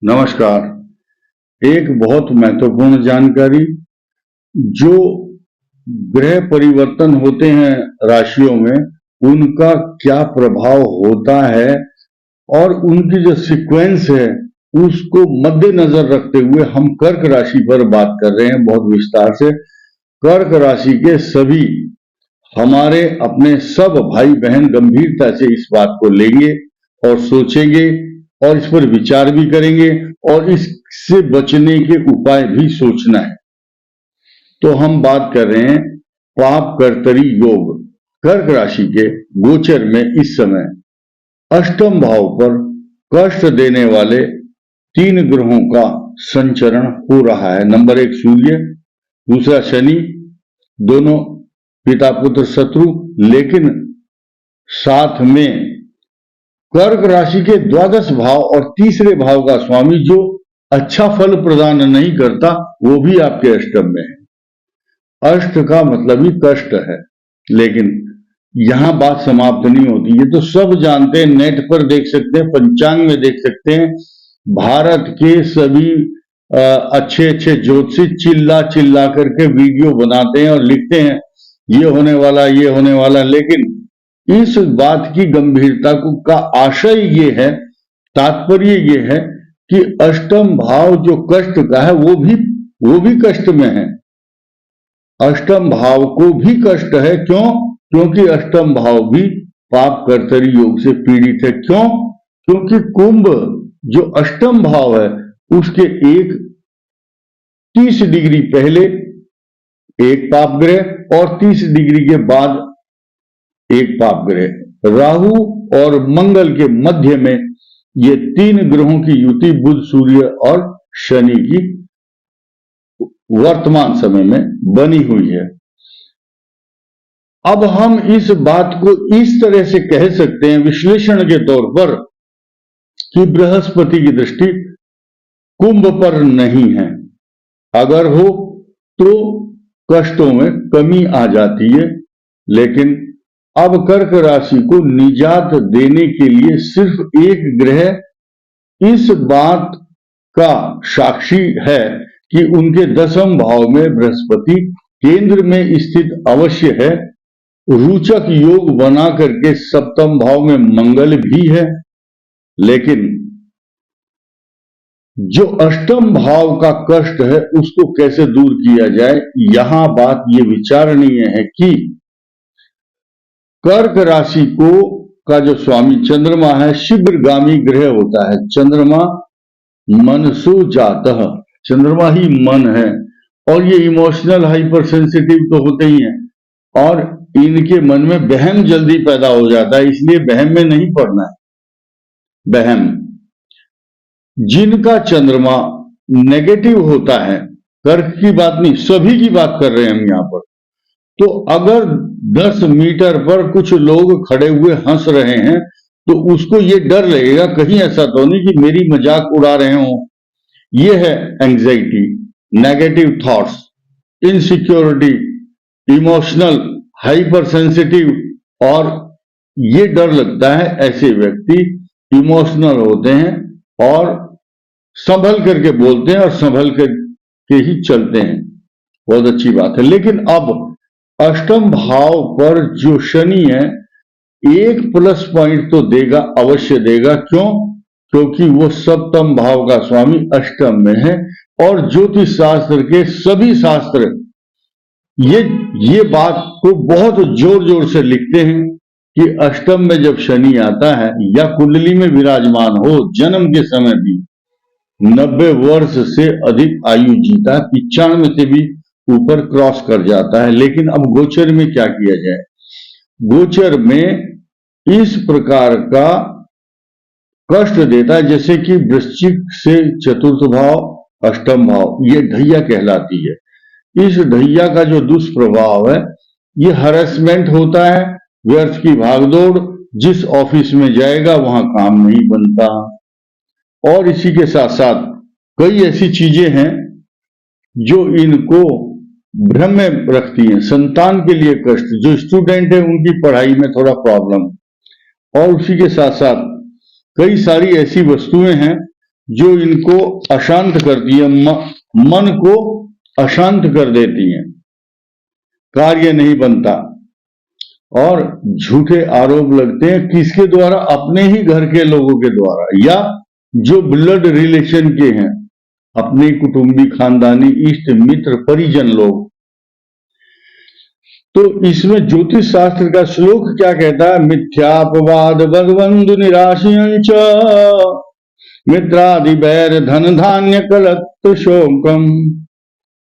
नमस्कार। एक बहुत महत्वपूर्ण जानकारी, जो ग्रह परिवर्तन होते हैं राशियों में, उनका क्या प्रभाव होता है और उनकी जो सीक्वेंस है उसको मद्देनजर रखते हुए हम कर्क राशि पर बात कर रहे हैं बहुत विस्तार से। कर्क राशि के सभी हमारे अपने सब भाई बहन गंभीरता से इस बात को लेंगे और सोचेंगे और इस पर विचार भी करेंगे और इससे बचने के उपाय भी सोचना है। तो हम बात कर रहे हैं पाप कर्तरी योग। कर्क राशि के गोचर में इस समय अष्टम भाव पर कष्ट देने वाले 3 ग्रहों का संचरण हो रहा है। नंबर 1 सूर्य, दूसरा शनि, दोनों पिता पुत्र शत्रु, लेकिन साथ में कर्क राशि के द्वादश भाव और तीसरे भाव का स्वामी जो अच्छा फल प्रदान नहीं करता वो भी आपके अष्टम में है। अष्ट का मतलब ही कष्ट है, लेकिन यहां बात समाप्त नहीं होती। ये तो सब जानते हैं, नेट पर देख सकते हैं, पंचांग में देख सकते हैं। भारत के सभी अच्छे अच्छे ज्योतिषी चिल्ला चिल्ला करके वीडियो बनाते हैं और लिखते हैं ये होने वाला, ये होने वाला, लेकिन इस बात की गंभीरता का आशय ये है, तात्पर्य ये है कि अष्टम भाव जो कष्ट का है वो भी कष्ट में है। अष्टम भाव को भी कष्ट है। क्यों? क्योंकि अष्टम भाव भी पाप कर्तरी योग से पीड़ित है। क्यों? क्योंकि कुंभ जो अष्टम भाव है उसके एक 30 डिग्री पहले एक पाप ग्रह और 30 डिग्री के बाद एक पाप ग्रह, राहु और मंगल के मध्य में ये 3 ग्रहों की युति बुध, सूर्य और शनि की वर्तमान समय में बनी हुई है। अब हम इस बात को इस तरह से कह सकते हैं विश्लेषण के तौर पर कि बृहस्पति की दृष्टि कुंभ पर नहीं है। अगर हो तो कष्टों में कमी आ जाती है, लेकिन अब कर्क राशि को निजात देने के लिए सिर्फ एक ग्रह इस बात का साक्षी है कि उनके 10वें भाव में बृहस्पति केंद्र में स्थित अवश्य है। रोचक योग बना करके 7वें भाव में मंगल भी है, लेकिन जो अष्टम भाव का कष्ट है उसको कैसे दूर किया जाए, यहां बात ये विचारणीय है कि कर्क राशि को का जो स्वामी चंद्रमा है शीघ्रगामी ग्रह होता है। चंद्रमा मनसो जातः, चंद्रमा ही मन है और ये इमोशनल हाइपर सेंसिटिव तो होते ही हैं और इनके मन में वहम जल्दी पैदा हो जाता है, इसलिए वहम में नहीं पड़ना है। वहम जिनका चंद्रमा नेगेटिव होता है, कर्क की बात नहीं सभी की बात कर रहे हैं हम यहां पर, तो अगर 10 मीटर पर कुछ लोग खड़े हुए हंस रहे हैं तो उसको ये डर लगेगा कहीं ऐसा तो नहीं कि मेरी मजाक उड़ा रहे हो। ये है anxiety, negative thoughts, insecurity, emotional hyper sensitive, और ये डर लगता है। ऐसे व्यक्ति इमोशनल होते हैं और संभल करके बोलते हैं और संभल करके ही चलते हैं। बहुत अच्छी बात है। लेकिन अब अष्टम भाव पर जो शनि है एक प्लस पॉइंट तो देगा, अवश्य देगा। क्यों? क्योंकि वो 7वें भाव का स्वामी अष्टम में है और ज्योतिष शास्त्र के सभी शास्त्र ये बात को बहुत जोर जोर से लिखते हैं कि अष्टम में जब शनि आता है या कुंडली में विराजमान हो जन्म के समय भी 90 वर्ष से अधिक आयु जीता, 95 से भी ऊपर क्रॉस कर जाता है। लेकिन अब गोचर में क्या किया जाए? गोचर में इस प्रकार का कष्ट देता है जैसे कि वृश्चिक से चतुर्थ भाव अष्टम भाव, ये ढैया कहलाती है। इस ढैया का जो दुष्प्रभाव है ये हरेसमेंट होता है, व्यर्थ की भागदौड़, जिस ऑफिस में जाएगा वहां काम नहीं बनता। और इसी के साथ साथ कई ऐसी चीजें हैं जो इनको भ्रम में रखती हैं। संतान के लिए कष्ट, जो स्टूडेंट है उनकी पढ़ाई में थोड़ा प्रॉब्लम, और उसी के साथ साथ कई सारी ऐसी वस्तुएं हैं जो इनको अशांत करती है, मन को अशांत कर देती हैं, कार्य नहीं बनता और झूठे आरोप लगते हैं। किसके द्वारा? अपने ही घर के लोगों के द्वारा, या जो ब्लड रिलेशन के हैं, अपने कुटुंबी, खानदानी, इष्ट मित्र, परिजन लोग। तो इसमें ज्योतिष शास्त्र का श्लोक क्या कहता है? मिथ्यापवाद बदबंधु निराशयंच मित्रादि बैर धन धान्य कलत्र शोकम।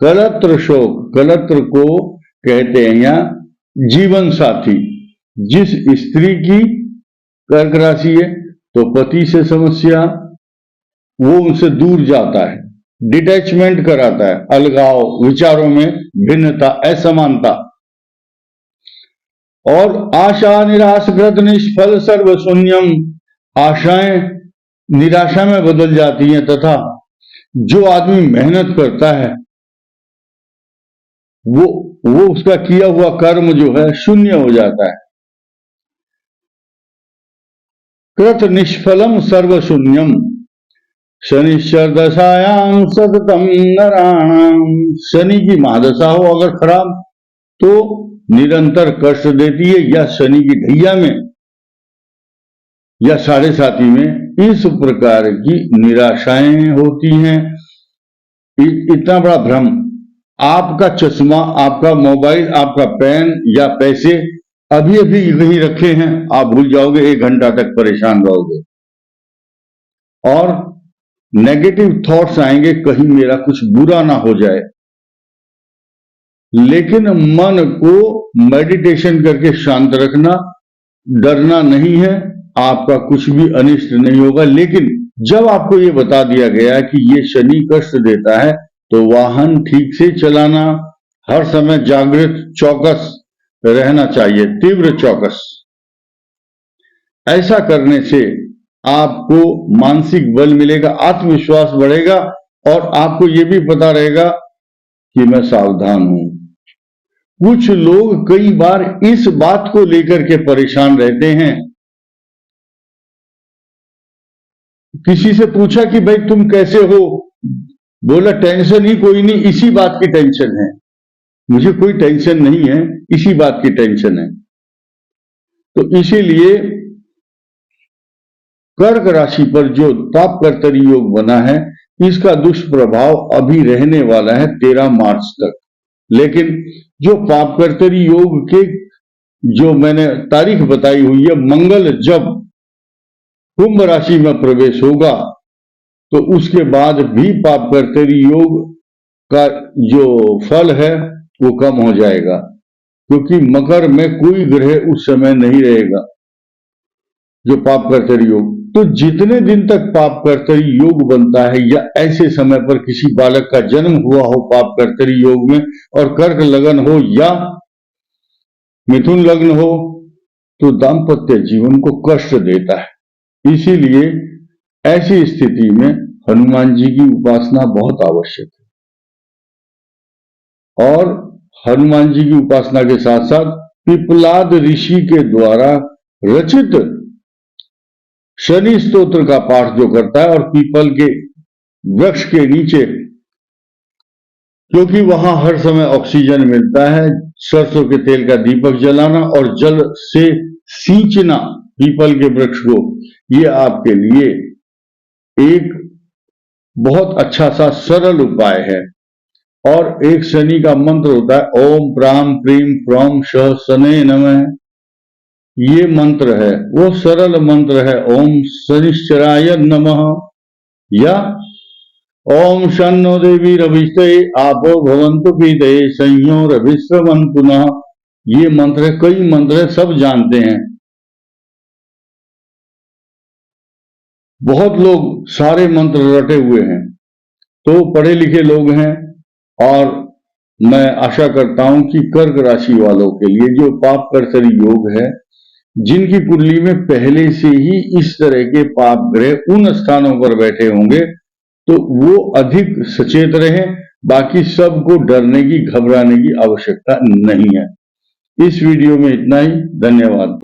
कलत्र शोक, कलत्र को कहते हैं यहाँ जीवन साथी। जिस स्त्री की कर्क राशि है तो पति से समस्या, वो उनसे दूर जाता है, डिटैचमेंट कराता है, अलगाव, विचारों में भिन्नता, असमानता। और आशा निराशकृत निष्फल सर्व शून्यम, आशाएं निराशा में बदल जाती हैं तथा जो आदमी मेहनत करता है वो उसका किया हुआ कर्म जो है शून्य हो जाता है। कृत निष्फलम सर्व शून्यम शनिश्चर दशायाम सततम नराणाम। शनि की महादशा हो अगर खराब तो निरंतर कष्ट देती है, या शनि की ढैया में या साढ़े साथी में इस प्रकार की निराशाएं होती हैं। इतना बड़ा भ्रम, आपका चश्मा, आपका मोबाइल, आपका पेन या पैसे अभी अभी कहीं रखे हैं, आप भूल जाओगे, 1 घंटा तक परेशान रहोगे और नेगेटिव थॉट्स आएंगे, कहीं मेरा कुछ बुरा ना हो जाए। लेकिन मन को मेडिटेशन करके शांत रखना, डरना नहीं है, आपका कुछ भी अनिष्ट नहीं होगा। लेकिन जब आपको ये बता दिया गया कि ये शनि कष्ट देता है तो वाहन ठीक से चलाना, हर समय जागृत, चौकस रहना चाहिए, तीव्र चौकस। ऐसा करने से आपको मानसिक बल मिलेगा, आत्मविश्वास बढ़ेगा और आपको ये भी पता रहेगा कि मैं सावधान हूं। कुछ लोग कई बार इस बात को लेकर के परेशान रहते हैं। किसी से पूछा कि भाई तुम कैसे हो? बोला टेंशन ही कोई नहीं, इसी बात की टेंशन है। मुझे कोई टेंशन नहीं है, इसी बात की टेंशन है। तो इसीलिए कर्क राशि पर जो पाप कर्तरी योग बना है, इसका दुष्प्रभाव अभी रहने वाला है 13 मार्च तक। लेकिन जो पाप कर्तरी योग के जो मैंने तारीख बताई हुई है, मंगल जब कुंभ राशि में प्रवेश होगा तो उसके बाद भी पाप कर्तरी योग का जो फल है वो कम हो जाएगा, क्योंकि मकर में कोई ग्रह उस समय नहीं रहेगा जो पाप कर्तरी योग। तो जितने दिन तक पाप कर्तरी योग बनता है या ऐसे समय पर किसी बालक का जन्म हुआ हो पाप कर्तरी योग में और कर्क लगन हो या मिथुन लग्न हो, तो दाम्पत्य जीवन को कष्ट देता है। इसीलिए ऐसी स्थिति में हनुमान जी की उपासना बहुत आवश्यक है। और हनुमान जी की उपासना के साथ साथ पिपलाद ऋषि के द्वारा रचित शनि स्तोत्र का पाठ जो करता है, और पीपल के वृक्ष के नीचे, क्योंकि वहां हर समय ऑक्सीजन मिलता है, सरसों के तेल का दीपक जलाना और जल से सींचना पीपल के वृक्ष को, ये आपके लिए एक बहुत अच्छा सा सरल उपाय है। और एक शनि का मंत्र होता है ओम प्राम प्रीम प्रौम श शने नमः। ये मंत्र है, वो सरल मंत्र है, ओम शनिश्चराय नमः या ओम शन्नो देवी रविष्टे आपो भवन्तु पीते संयो रविश्रवन्तु नः। ये मंत्र है, कई मंत्र है, सब जानते हैं। बहुत लोग सारे मंत्र रटे हुए हैं, तो पढ़े लिखे लोग हैं। और मैं आशा करता हूं कि कर्क राशि वालों के लिए जो पाप कर्तरी योग है, जिनकी कुंडली में पहले से ही इस तरह के पाप ग्रह उन स्थानों पर बैठे होंगे, तो वो अधिक सचेत रहें। बाकी सबको डरने की, घबराने की आवश्यकता नहीं है। इस वीडियो में इतना ही। धन्यवाद।